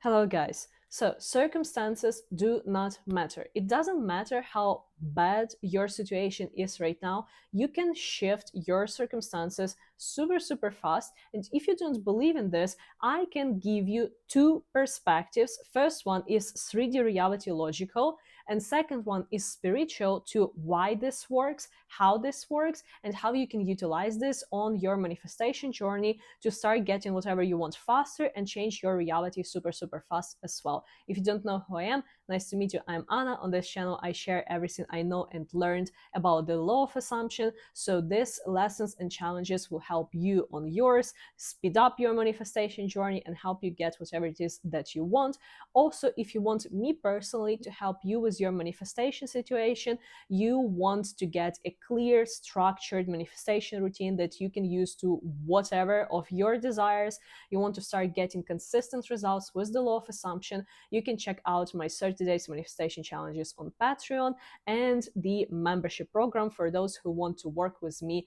Hello, guys. So, circumstances do not matter. It doesn't matter how bad your situation is right now. You can shift your circumstances super, super fast. And if you don't believe in this, I can give you two perspectives. First one is 3D reality logical, and second one is spiritual to why this works, how this works, and how you can utilize this on your manifestation journey to start getting whatever you want faster and change your reality super, super fast as well. If you don't know who I am, nice to meet you. I'm Anna. On this channel, I share everything I know and learned about the law of assumption. So these lessons and challenges will help you on yours, speed up your manifestation journey, and help you get whatever it is that you want. Also, if you want me personally to help you with your manifestation situation, you want to get a clear, structured manifestation routine that you can use to whatever of your desires. You want to start getting consistent results with the law of assumption, you can check out my 30 days manifestation challenges on Patreon and the membership program for those who want to work with me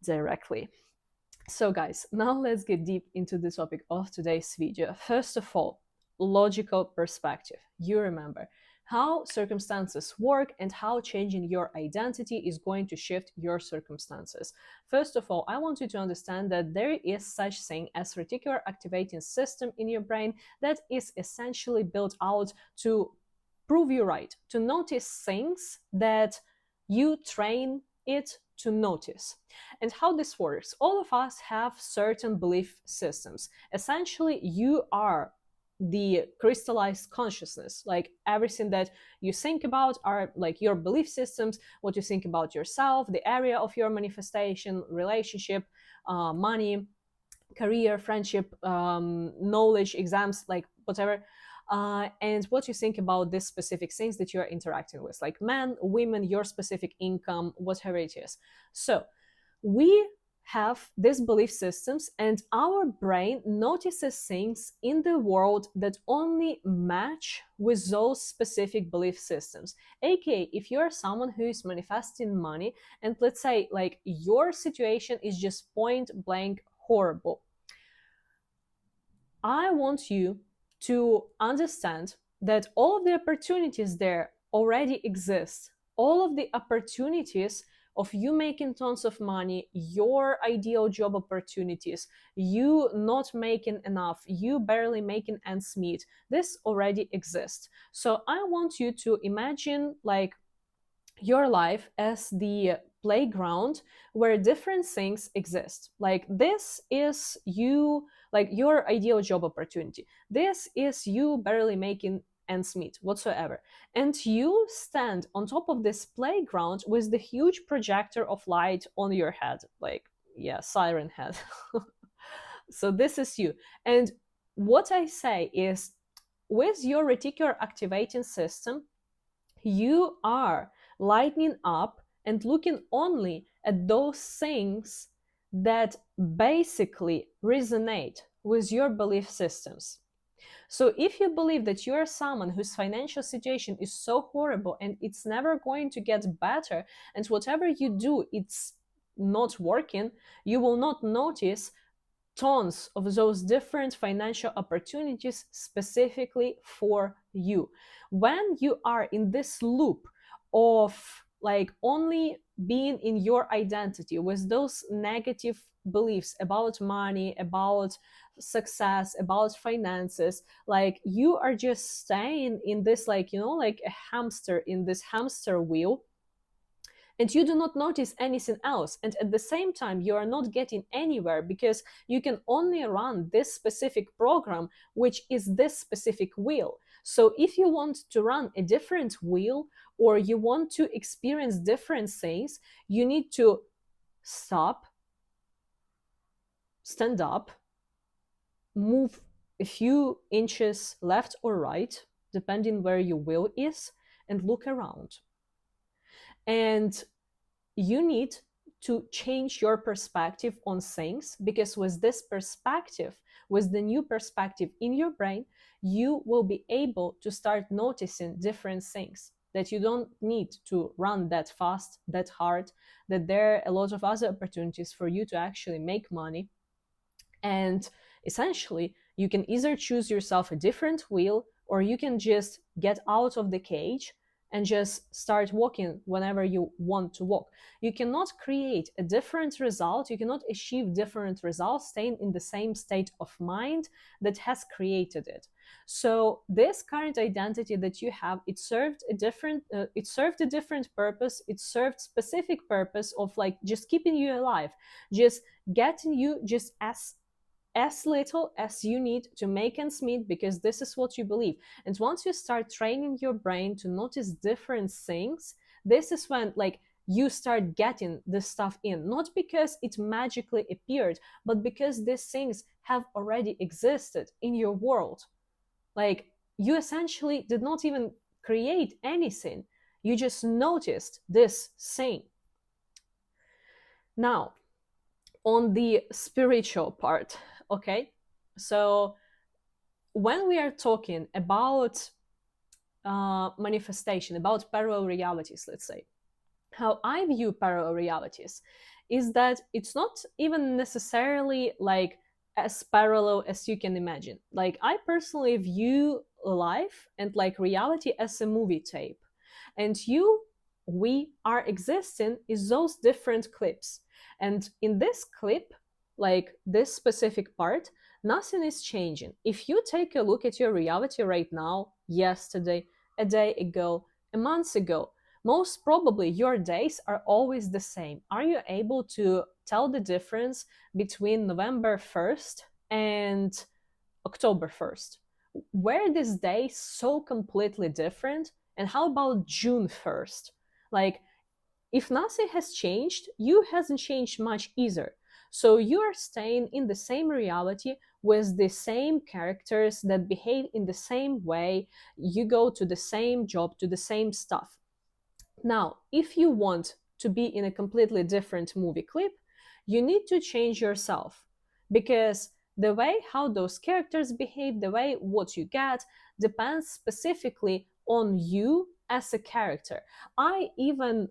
directly. So guys, now let's get deep into the topic of today's video. First of all, logical perspective. You remember how circumstances work and how changing your identity is going to shift your circumstances. First of all, I want you to understand that there is such thing as reticular activating system in your brain that is essentially built out to prove you right, to notice things that you train it to notice. And how this works, all of us have certain belief systems. Essentially, you are the crystallized consciousness. Like everything that you think about are like your belief systems, what you think about yourself, the area of your manifestation, relationship, money, career, friendship, knowledge, exams, like whatever. And what you think about these specific things that you're interacting with, like men, women, your specific income, whatever it is. So we have these belief systems, and our brain notices things in the world that only match with those specific belief systems. AKA, if you're someone who is manifesting money, and let's say like your situation is just point blank horrible, I want you to understand that all of the opportunities there already exist. All of the opportunities of you making tons of money, your ideal job opportunities, you not making enough, you barely making ends meet, this already exists. So I want you to imagine like your life as the playground where different things exist. Like this is you, like your ideal job opportunity. This is you barely making ends meet whatsoever. And you stand on top of this playground with the huge projector of light on your head. Like, yeah, siren head. So this is you. And what I say is, with your reticular activating system, you are lightening up and looking only at those things that basically resonate with your belief systems. So if you believe that you are someone whose financial situation is so horrible and it's never going to get better, and whatever you do, it's not working, you will not notice tons of those different financial opportunities specifically for you. When you are in this loop of like only being in your identity with those negative beliefs about money, about success, about finances, like you are just staying in this, like, you know, like a hamster in this hamster wheel, and you do not notice anything else, and at the same time you are not getting anywhere because you can only run this specific program, which is this specific wheel. So if you want to run a different wheel, or you want to experience different things, you need to stop, stand up, move a few inches left or right depending where your wheel is, and look around. And you need to change your perspective on things, because with this perspective, with the new perspective in your brain, you will be able to start noticing different things, that you don't need to run that fast, that hard, that there are a lot of other opportunities for you to actually make money. And essentially, You can either choose yourself a different wheel, or you can just get out of the cage and just start walking whenever you want to walk. You cannot create a different result, you cannot achieve different results staying in the same state of mind that has created it. So this current identity that you have, it served a different purpose. It served specific purpose of like just keeping you alive, just getting you just as little as you need to make ends meet, because this is what you believe. And once you start training your brain to notice different things, this is when like you start getting this stuff in, not because it magically appeared, but because these things have already existed in your world. Like, you essentially did not even create anything, you just noticed this thing. Now, on the spiritual part, okay? So, when we are talking about manifestation, about parallel realities, let's say, how I view parallel realities is that it's not even necessarily like as parallel as you can imagine. Like, I personally view life and like reality as a movie tape, and we are existing is those different clips. And in this clip, like this specific part, nothing is changing. If you take a look at your reality right now, yesterday, a day ago, a month ago, most probably your days are always the same. Are you able to tell the difference between November 1st and October 1st? Were these days so completely different? And how about June 1st? Like, if nothing has changed, you hasn't changed much either. So you are staying in the same reality with the same characters that behave in the same way. You go to the same job, to the same stuff. Now, if you want to be in a completely different movie clip, you need to change yourself, because the way how those characters behave, the way what you get, depends specifically on you as a character. I even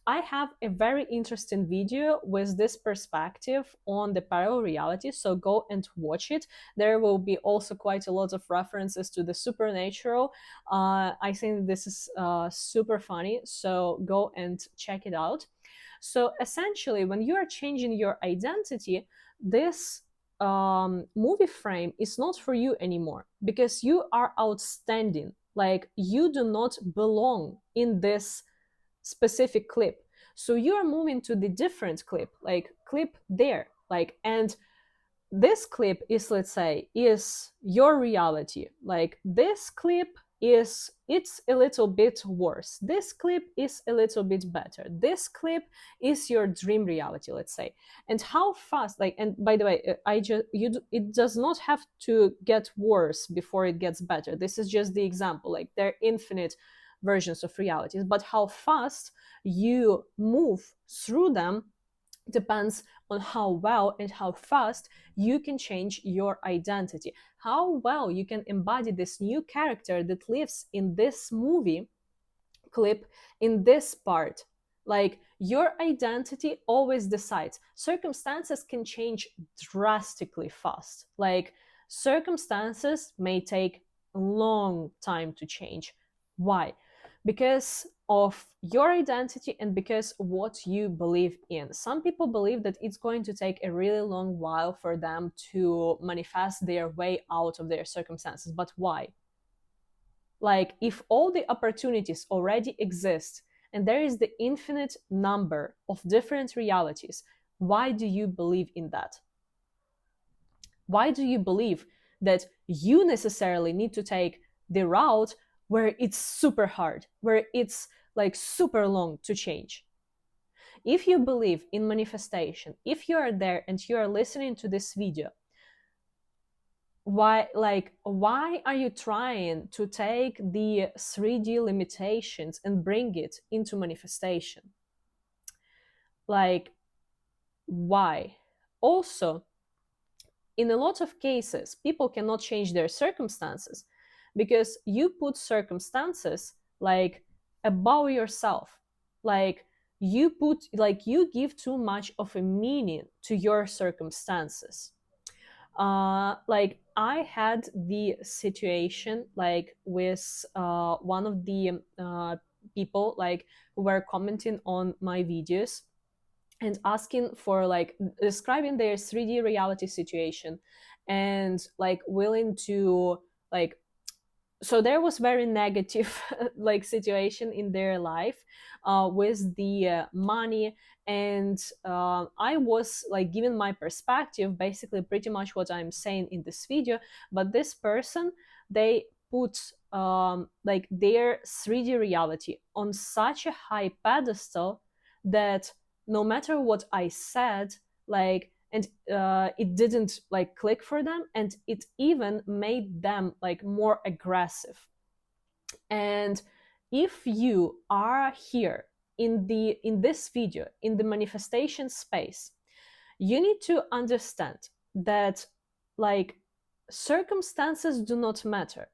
I have a very interesting video with this perspective on the parallel reality, so go and watch it. There will be also quite a lot of references to the supernatural. I think this is super funny, so go and check it out. So essentially, when you are changing your identity, this movie frame is not for you anymore, because you are outstanding. Like, you do not belong in this specific clip. So you are moving to the different clip, like clip there, like, and this clip is, let's say, is your reality. Like, this clip is, it's a little bit worse, this clip is a little bit better, this clip is your dream reality, let's say. And how fast, like, and by the way, it does not have to get worse before it gets better. This is just the example. Like, there are infinite versions of realities, but how fast you move through them depends on how well and how fast you can change your identity, how well you can embody this new character that lives in this movie clip, in this part. Like, your identity always decides. Circumstances can change drastically fast. Like, circumstances may take a long time to change. Why? Because of your identity and because what you believe in. Some people believe that it's going to take a really long while for them to manifest their way out of their circumstances. But why? Like, if all the opportunities already exist and there is the infinite number of different realities, why do you believe in that? Why do you believe that you necessarily need to take the route where it's super hard, where it's like super long to change? If you believe in manifestation, if you are there and you are listening to this video, why are you trying to take the 3D limitations and bring it into manifestation? Like, why? Also, in a lot of cases, people cannot change their circumstances because you put circumstances like above yourself. Like, you give too much of a meaning to your circumstances. Like I had the situation like with one of the people like who were commenting on my videos and asking for like describing their 3D reality situation, and like willing to like, so there was very negative like situation in their life with the money, and I was like giving my perspective, basically pretty much what I'm saying in this video. But this person, they put like their 3D reality on such a high pedestal that no matter what I said, like, and it didn't like click for them, and it even made them like more aggressive. And if you are here in this video in the manifestation space, you need to understand that like circumstances do not matter.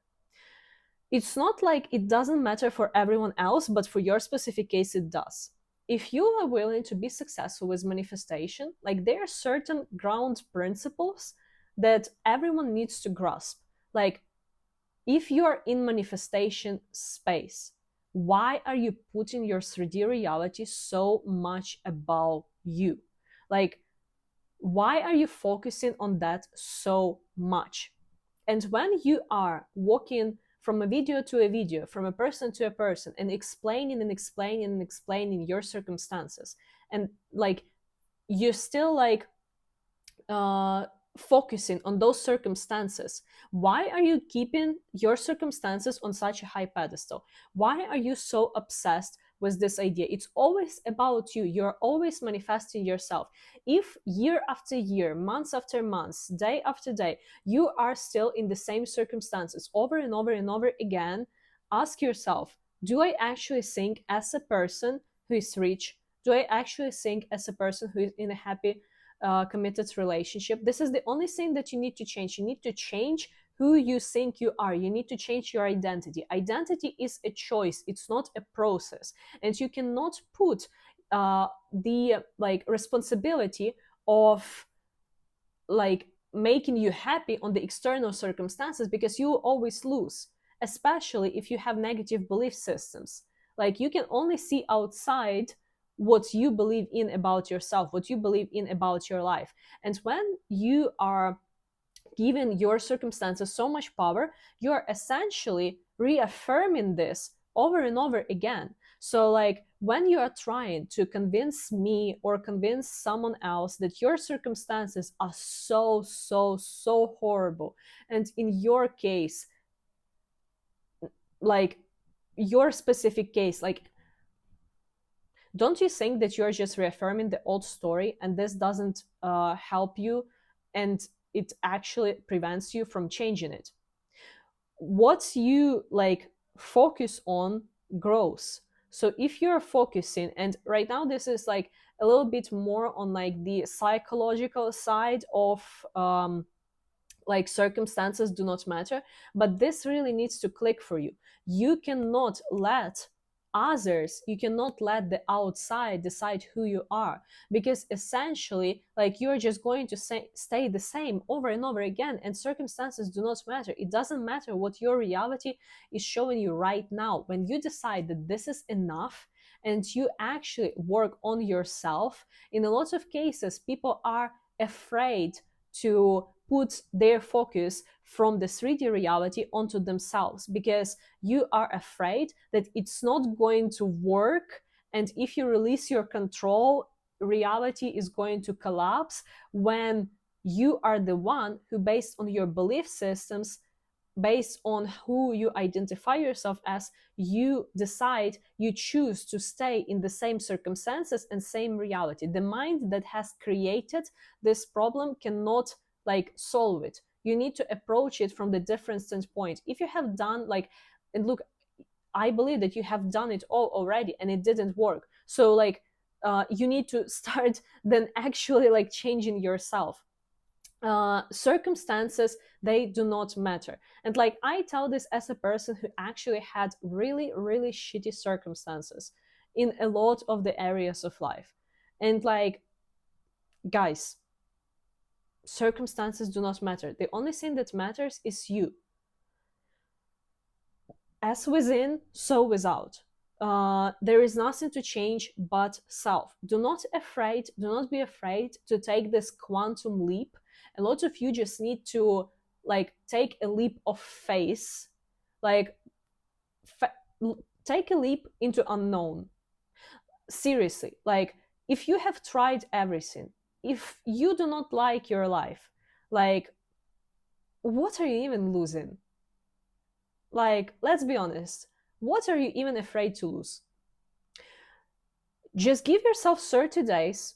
It's not like it doesn't matter for everyone else, but for your specific case it does. If you are willing to be successful with manifestation, like there are certain ground principles that everyone needs to grasp. Like if you are in manifestation space, why are you putting your 3D reality so much above you? Like why are you focusing on that so much? And when you are walking from a video to a video, from a person to a person, and explaining and explaining and explaining your circumstances, and like you're still like uh, focusing on those circumstances, why are you keeping your circumstances on such a high pedestal? Why are you so obsessed with this idea? It's always about you. You're always manifesting yourself. If year after year, months after months, day after day, you are still in the same circumstances over and over and over again, ask yourself, do I actually think as a person who is rich? Do I actually think as a person who is in a happy committed relationship? This is the only thing that you need to change. You need to change who you think you are. You need to change your identity. Identity is a choice, it's not a process. And you cannot put the like responsibility of like making you happy on the external circumstances, because you always lose, especially if you have negative belief systems. Like you can only see outside what you believe in about yourself, what you believe in about your life. And when you are giving your circumstances so much power, you're essentially reaffirming this over and over again. So, like, when you are trying to convince me or convince someone else that your circumstances are so, so, so horrible, and in your case, like, your specific case, like, don't you think that you're just reaffirming the old story and this doesn't help you, and it actually prevents you from changing it? What you like focus on grows. So if you're focusing, and right now this is like a little bit more on like the psychological side of like circumstances do not matter, but this really needs to click for you. You cannot let others, you cannot let the outside decide who you are, because essentially like you're just going to stay the same over and over again, and circumstances do not matter. It doesn't matter what your reality is showing you right now. When you decide that this is enough and you actually work on yourself, in a lot of cases people are afraid to put their focus from the 3D reality onto themselves, because you are afraid that it's not going to work. And if you release your control, reality is going to collapse, when you are the one who, based on your belief systems, based on who you identify yourself as, you decide, you choose to stay in the same circumstances and same reality. The mind that has created this problem cannot like solve it. You need to approach it from the different standpoint. If you have done like, and look, I believe that you have done it all already and it didn't work. So like you need to start then actually like changing yourself. Circumstances, they do not matter. And like I tell this as a person who actually had really, really shitty circumstances in a lot of the areas of life. And like, guys, circumstances do not matter. The only thing that matters is you. As within, so without. There is nothing to change but self. Do not be afraid to take this quantum leap. A lot of you just need to like take a leap of faith, like fa- take a leap into unknown. Seriously, like if you have tried everything, if you do not like your life, like what are you even losing? Like, let's be honest, what are you even afraid to lose? Just give yourself 30 days.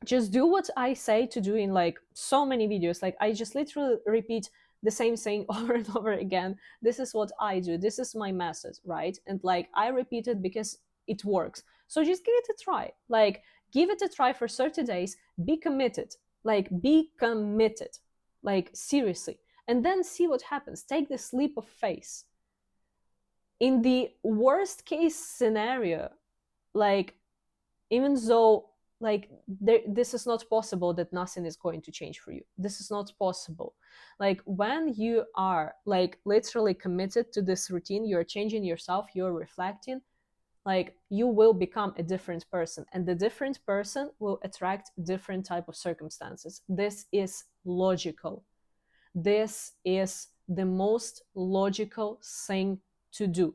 Just do what I say to do in like so many videos. Like, I just literally repeat the same thing over and over again. This is what I do. This is my method, right? And like, I repeat it because it works. So just give it a try. Like, give it a try for 30 days. Be committed. Like, be committed. Like, seriously. And then see what happens. Take this leap of faith. In the worst case scenario, like, even though like this is not possible that nothing is going to change for you, this is not possible. Like, when you are like literally committed to this routine, you're changing yourself, you're reflecting, like you will become a different person, and the different person will attract different type of circumstances. This is logical. This is the most logical thing to do.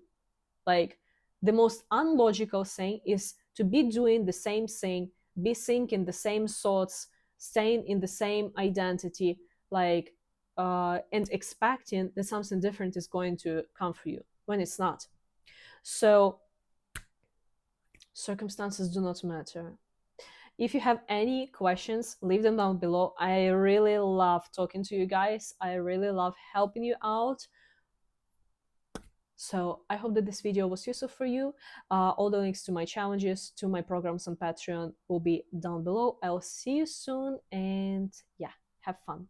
Like, the most unlogical thing is to be doing the same thing, be thinking the same thoughts, staying in the same identity, like, and expecting that something different is going to come for you when it's not. So, circumstances do not matter. If you have any questions, leave them down below. I really love talking to you guys. I really love helping you out. So I hope that this video was useful for you. All the links to my challenges, to my programs on Patreon will be down below. I'll see you soon, and yeah, have fun.